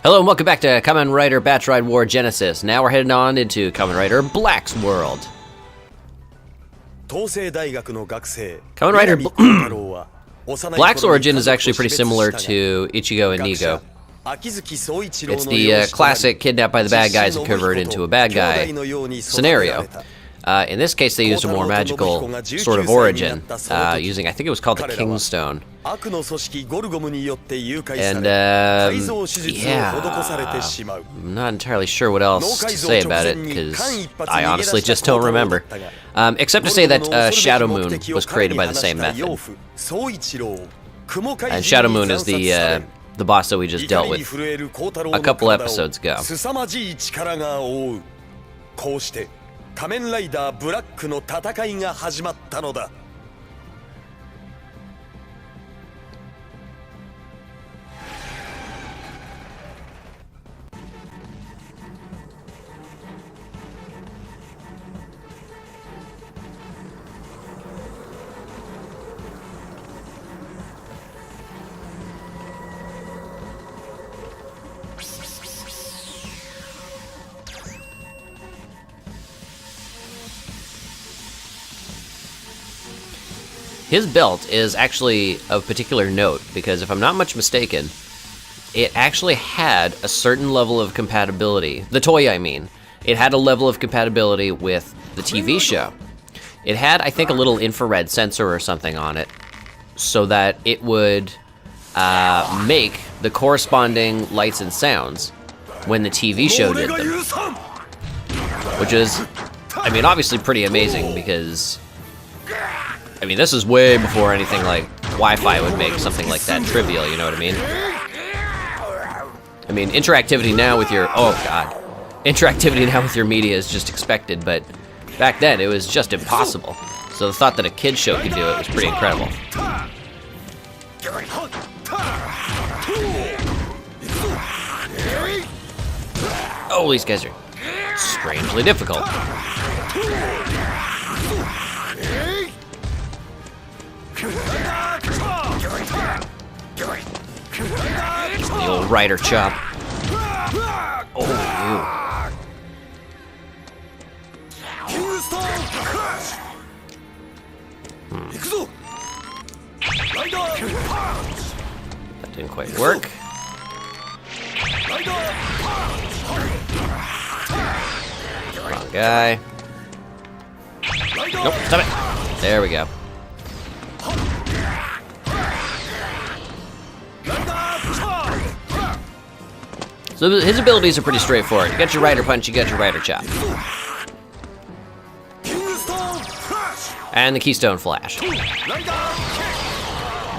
Hello and welcome back to Kamen Rider Battride War Genesis. Now we're heading on into Kamen Rider Black's world. Kamen Rider Black's origin is actually pretty similar to Ichigo and Nigo. It's the classic kidnapped by the bad guys and converted into a bad guy scenario. In this case, they used a more magical sort of origin, using, I think it was called the King's Stone. And, yeah, I'm not entirely sure what else to say about it, because I honestly just don't remember. Except to say that Shadow Moon was created by the same method. And Shadow Moon is the boss that we just dealt with a couple episodes ago. 仮面ライダーブラックの戦いが始まったのだ。 His belt is actually of particular note, because if I'm not much mistaken, it actually had a certain level of compatibility. The toy, I mean. It had a level of compatibility with the TV show. It had, I think, a little infrared sensor or something on it, so that it would make the corresponding lights and sounds when the TV show did them. Which is, I mean, obviously pretty amazing, because I mean, this is way before anything like Wi-Fi would make something like that trivial, you know what I mean? I mean, interactivity now with your... oh, God. Interactivity now with your media is just expected, but back then it was just impossible. So the thought that a kid's show could do it was pretty incredible. Oh, these guys are strangely difficult. The old rider chop. Oh, That didn't quite work. Wrong guy. Nope, stop it. There we go. So his abilities are pretty straightforward. You got your rider punch, you got your rider chop. And the keystone flash.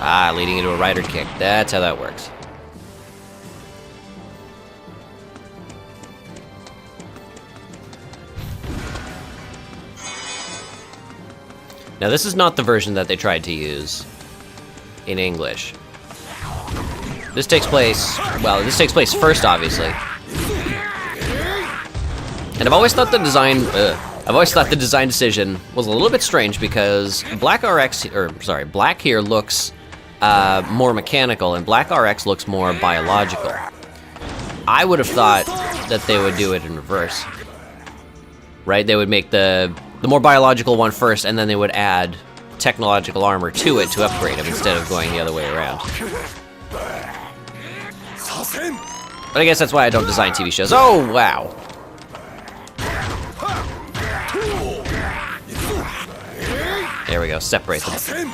Ah, leading into a rider kick. That's how that works. Now this is not the version that they tried to use in English. This takes place, well, this takes place first, obviously. And I've always thought the design decision was a little bit strange, because Black here looks more mechanical, and Black RX looks more biological. I would have thought that they would do it in reverse. Right? They would make the more biological one first, and then they would add technological armor to it to upgrade him, instead of going the other way around. But I guess that's why I don't design TV shows. Oh, wow. There we go, separate them.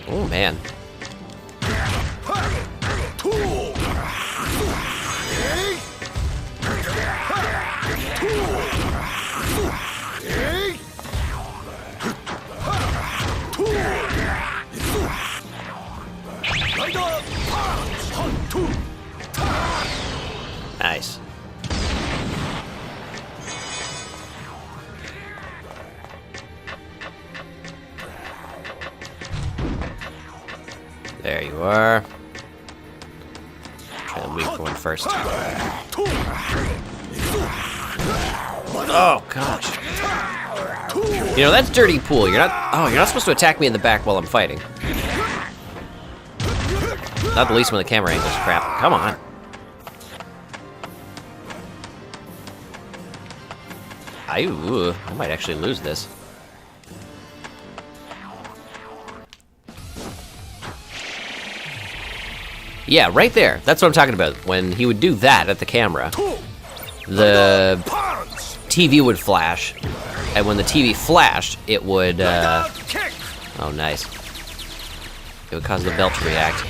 Oh, man. Nice. There you are. Try the weak one first. Oh, gosh. You know, that's dirty pool. You're not supposed to attack me in the back while I'm fighting. Not the least when the camera angle's crap. Come on. I might actually lose this. Yeah, right there. That's what I'm talking about. When he would do that at the camera, the TV would flash. And when the TV flashed, it would, oh, nice. It would cause the belt to react.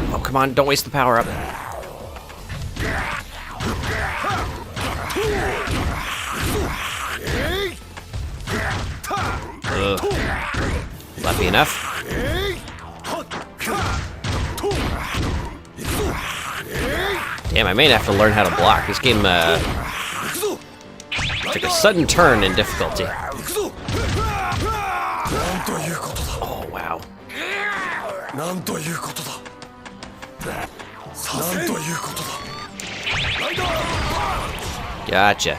Oh, come on, don't waste the power up. Let me enough. Damn, I may have to learn how to block. This game took a sudden turn in difficulty. Oh, wow. Gotcha.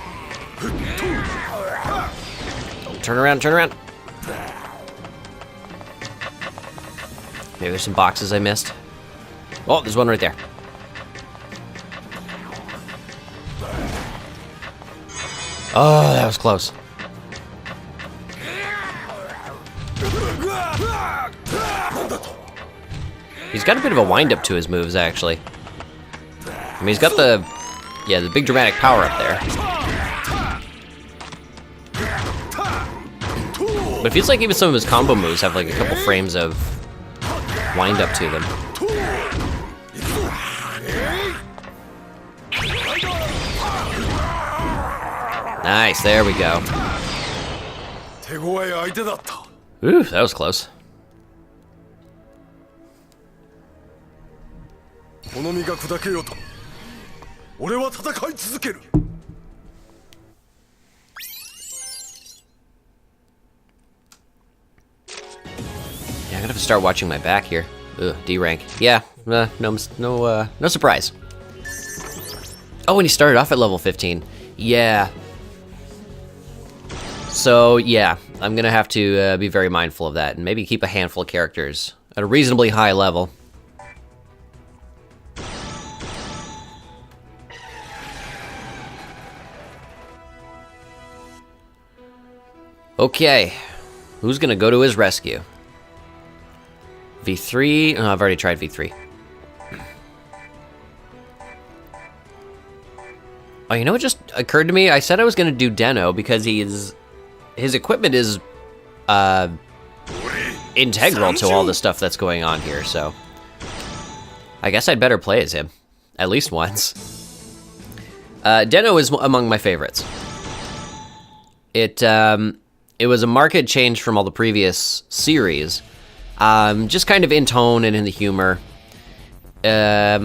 Turn around, turn around. Maybe there's some boxes I missed. Oh, there's one right there. Oh, that was close. He's got a bit of a wind-up to his moves, actually. I mean, he's got the big dramatic power up there. But it feels like even some of his combo moves have like a couple frames of wind-up to them. Nice, there we go. Ooh, that was close. Yeah, I'm gonna have to start watching my back here. Ugh, D rank. Yeah, no surprise. Oh, and he started off at level 15. Yeah. So, yeah, I'm gonna have to be very mindful of that and maybe keep a handful of characters at a reasonably high level. Okay, who's gonna go to his rescue? V3? Oh, I've already tried V3. Oh, you know what just occurred to me? I said I was gonna do Deno because his equipment is integral to all the stuff that's going on here, so I guess I'd better play as him, at least once. Deno is among my favorites. It was a marked change from all the previous series, just kind of in tone and in the humor. I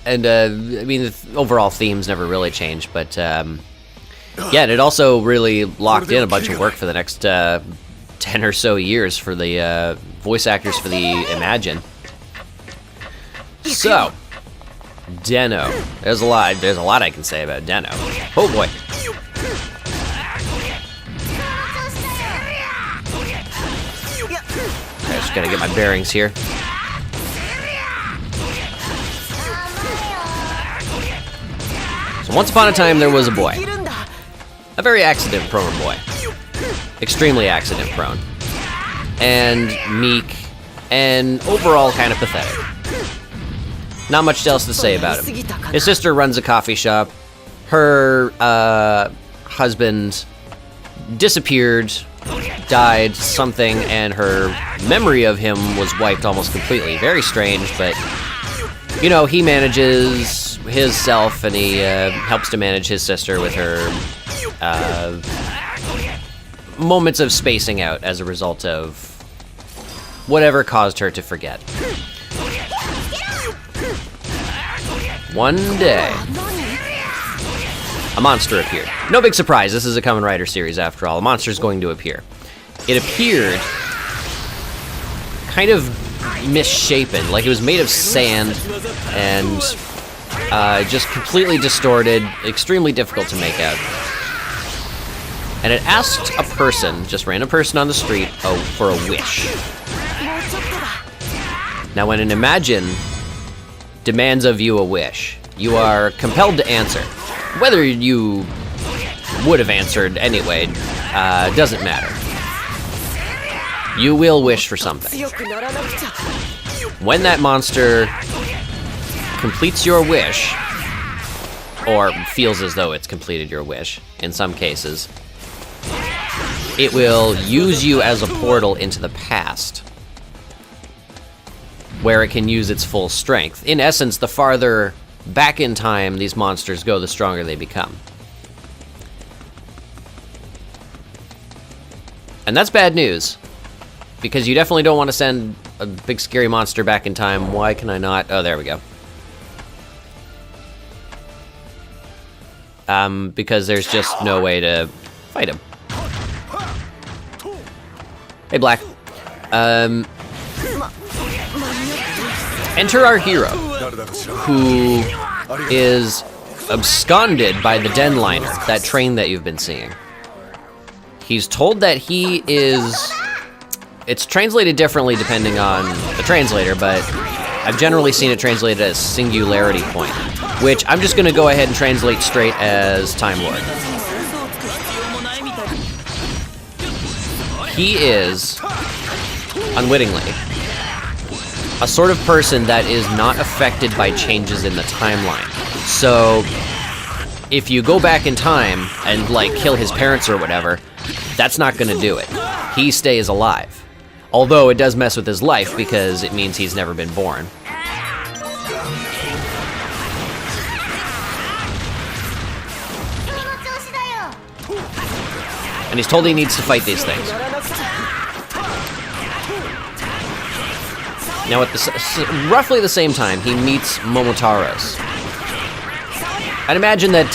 mean, the overall themes never really changed, but yeah, and it also really locked in a bunch of work for the next 10 or so years for the voice actors for the Imagine. So, Deno. There's a lot I can say about Deno. Oh boy. I just gotta get my bearings here. So once upon a time there was a boy. A very accident-prone boy. Extremely accident-prone. And meek, and overall kind of pathetic. Not much else to say about him. His sister runs a coffee shop. Her husband disappeared, died, something, and her memory of him was wiped almost completely. Very strange, but, you know, he manages his self, and he helps to manage his sister with her moments of spacing out as a result of whatever caused her to forget. One day. a monster appeared. No big surprise, this is a Kamen Rider series after all. A monster's going to appear. It appeared kind of misshapen, like it was made of sand and just completely distorted, extremely difficult to make out. And it asked a person, just random person on the street, for a wish. Now when an Imagine demands of you a wish, you are compelled to answer. Whether you would have answered anyway, doesn't matter. You will wish for something. When that monster completes your wish, or feels as though it's completed your wish, in some cases, it will use you as a portal into the past, where it can use its full strength. In essence, the farther back in time these monsters go, the stronger they become. And that's bad news, because you definitely don't want to send a big scary monster back in time. Why can I not? Oh, there we go. Because there's just no way to fight him. Hey, Black. Enter our hero, who is absconded by the Den Liner, that train that you've been seeing. He's told that he is... It's translated differently depending on the translator, but I've generally seen it translated as Singularity Point, which I'm just going to go ahead and translate straight as Time Lord. He is, unwittingly, a sort of person that is not affected by changes in the timeline. So, if you go back in time and, like, kill his parents or whatever, that's not going to do it. He stays alive. Although it does mess with his life because it means he's never been born. And he's told he needs to fight these things. Now at roughly the same time, he meets Momotaros. I'd imagine that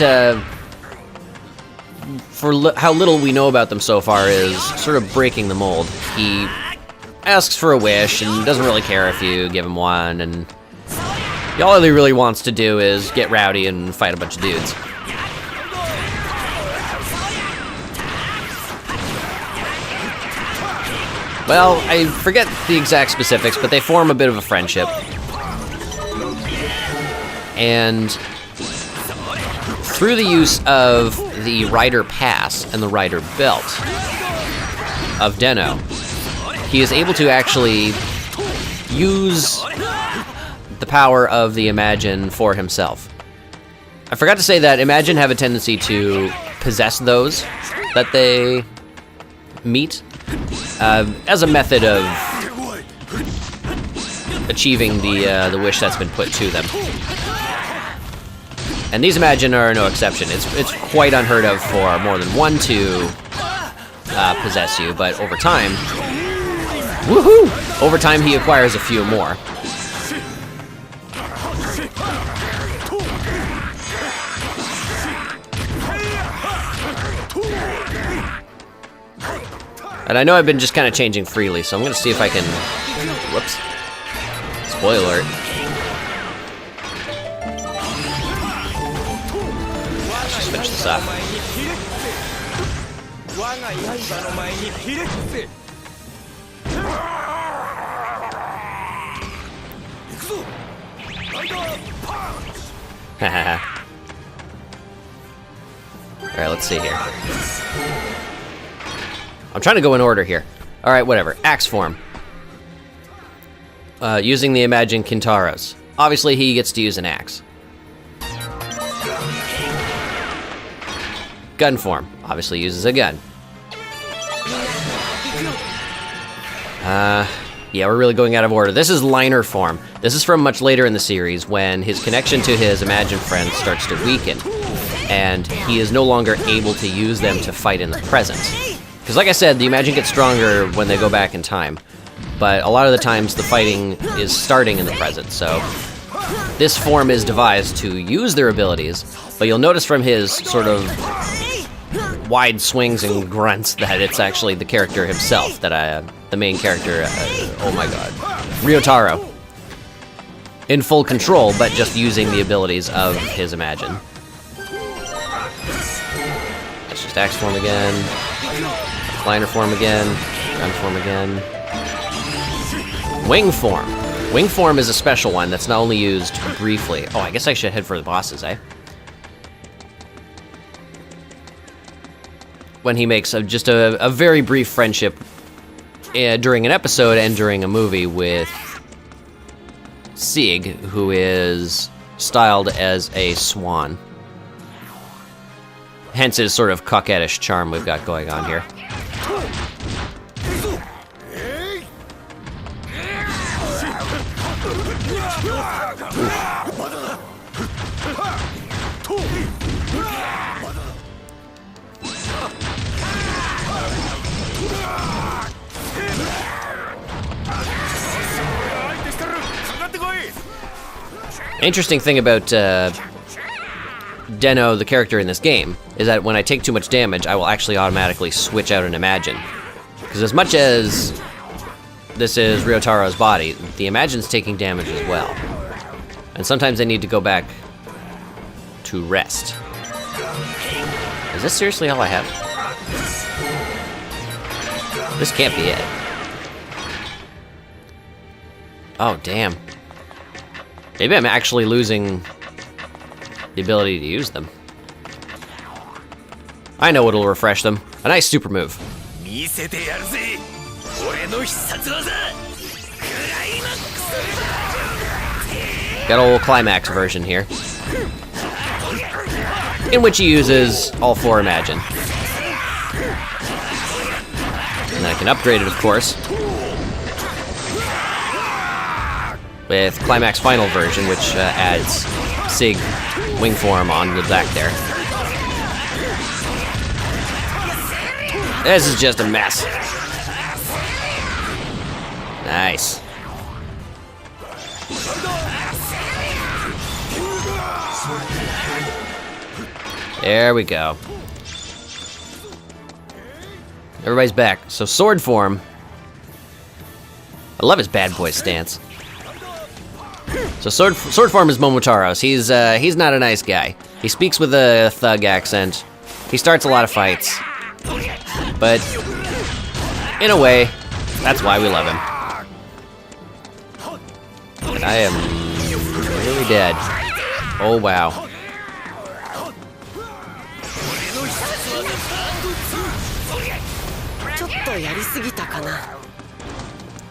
for how little we know about them so far is sort of breaking the mold. He asks for a wish and doesn't really care if you give him one, and all he really wants to do is get rowdy and fight a bunch of dudes. Well, I forget the exact specifics, but they form a bit of a friendship. And through the use of the Rider Pass and the Rider Belt of Den-O, he is able to actually use the power of the Imagine for himself. I forgot to say that Imagine have a tendency to possess those that they meet as a method of achieving the wish that's been put to them. And these Imagine are no exception. It's quite unheard of for more than one to possess you, but over time, woohoo! Over time, he acquires a few more. And I know I've been just kind of changing freely, so I'm going to see if I can... Whoops. Spoiler alert. Let's just finish this up. Alright, let's see here. I'm trying to go in order here. Alright, whatever. Axe form. Using the Imagine Kintaros. Obviously, he gets to use an axe. Gun form. Obviously uses a gun. Yeah, we're really going out of order. This is Liner form. This is from much later in the series when his connection to his Imagine friends starts to weaken, and he is no longer able to use them to fight in the present. Because like I said, the Imagine gets stronger when they go back in time, but a lot of the times the fighting is starting in the present, so this form is devised to use their abilities, but you'll notice from his sort of wide swings and grunts that it's actually the character himself, that the main character, oh my god, Ryotaro, in full control, but just using the abilities of his Imagine. Let's just axe form again, liner form again, gun form again. Wing form. Wing form is a special one that's not only used briefly. Oh, I guess I should head for the bosses, eh? When he makes just a very brief friendship during an episode and during a movie with Sieg, who is styled as a swan. Hence his sort of coquettish charm we've got going on here. Interesting thing about Deno, the character in this game, is that when I take too much damage, I will actually automatically switch out an Imagine. Because as much as this is Ryotaro's body, the Imagine's taking damage as well. And sometimes I need to go back to rest. Is this seriously all I have? This can't be it. Oh, damn. Maybe I'm actually losing the ability to use them. I know what'll refresh them. A nice super move. Got old climax version here, in which he uses all 4 Imagine. And I can upgrade it, of course, with Climax Final version, which adds Sig wing form on the back there. This is just a mess. Nice. There we go. Everybody's back. So sword form. I love his bad boy stance. So sword form is Momotaro's. He's not a nice guy. He speaks with a thug accent. He starts a lot of fights. But in a way, that's why we love him. And I am really dead. Oh wow.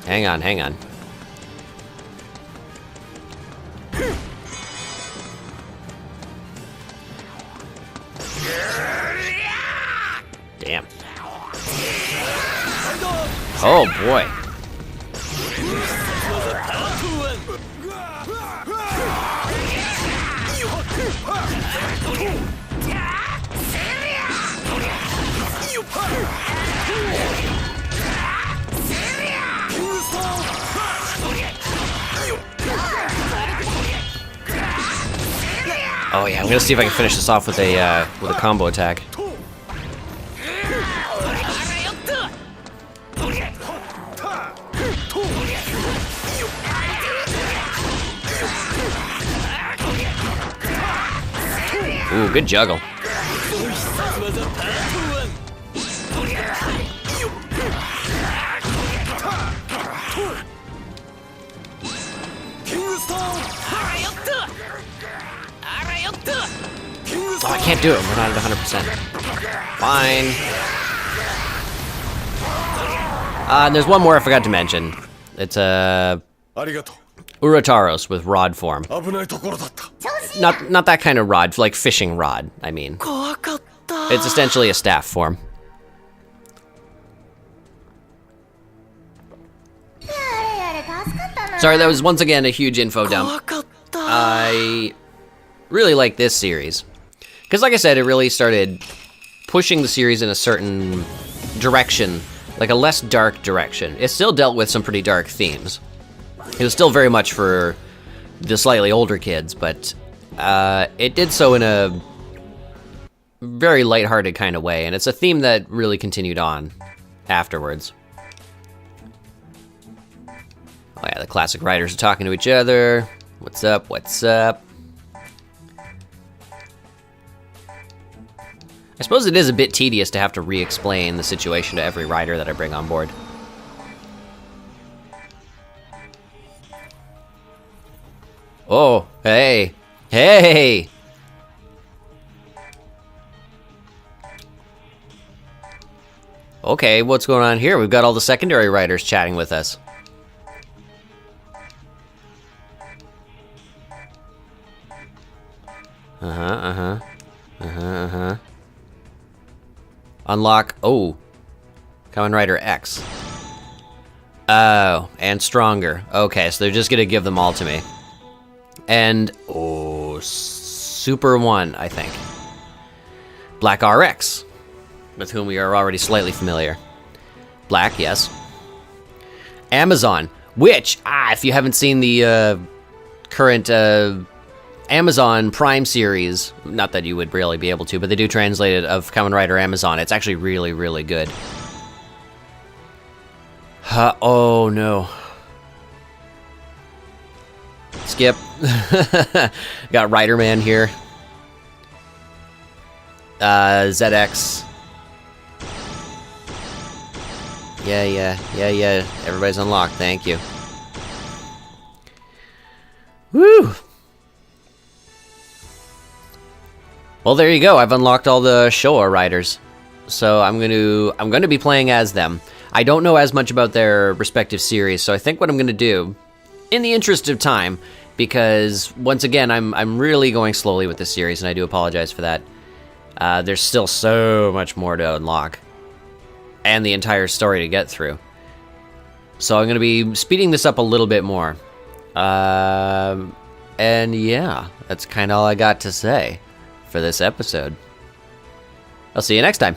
Hang on, hang on. Damn. Oh boy. Oh yeah, I'm gonna see if I can finish this off with a combo attack. Ooh, good juggle. Oh, I can't do it. We're not at 100%. Fine. And there's one more I forgot to mention. It's Urotaros with rod form. Not that kind of rod, like fishing rod, I mean. It's essentially a staff form. Sorry, that was once again a huge info dump. I really like this series. Because like I said, it really started pushing the series in a certain direction, like a less dark direction. It still dealt with some pretty dark themes. It was still very much for the slightly older kids, but it did so in a very lighthearted kind of way, and it's a theme that really continued on afterwards. Oh yeah, the classic riders are talking to each other. What's up, what's up? I suppose it is a bit tedious to have to re-explain the situation to every rider that I bring on board. Oh, hey, hey! Okay, what's going on here? We've got all the secondary riders chatting with us. Unlock, oh, Kamen Rider X. Oh, and stronger. Okay, so they're just gonna give them all to me. And, oh, Super 1, I think. Black RX, with whom we are already slightly familiar. Black, yes. Amazon, which, if you haven't seen the current Amazon Prime series, not that you would really be able to, but they do translate it, of Kamen Rider Amazon. It's actually really, really good. Oh no. Skip. Got Rider Man here. ZX. Yeah. Everybody's unlocked, thank you. Woo! Well, there you go. I've unlocked all the Showa riders. So I'm going to be playing as them. I don't know as much about their respective series, so I think what I'm going to do, in the interest of time, because once again, I'm really going slowly with this series, and I do apologize for that. There's still so much more to unlock, and the entire story to get through. So I'm going to be speeding this up a little bit more. And yeah, that's kind of all I got to say for this episode. I'll see you next time.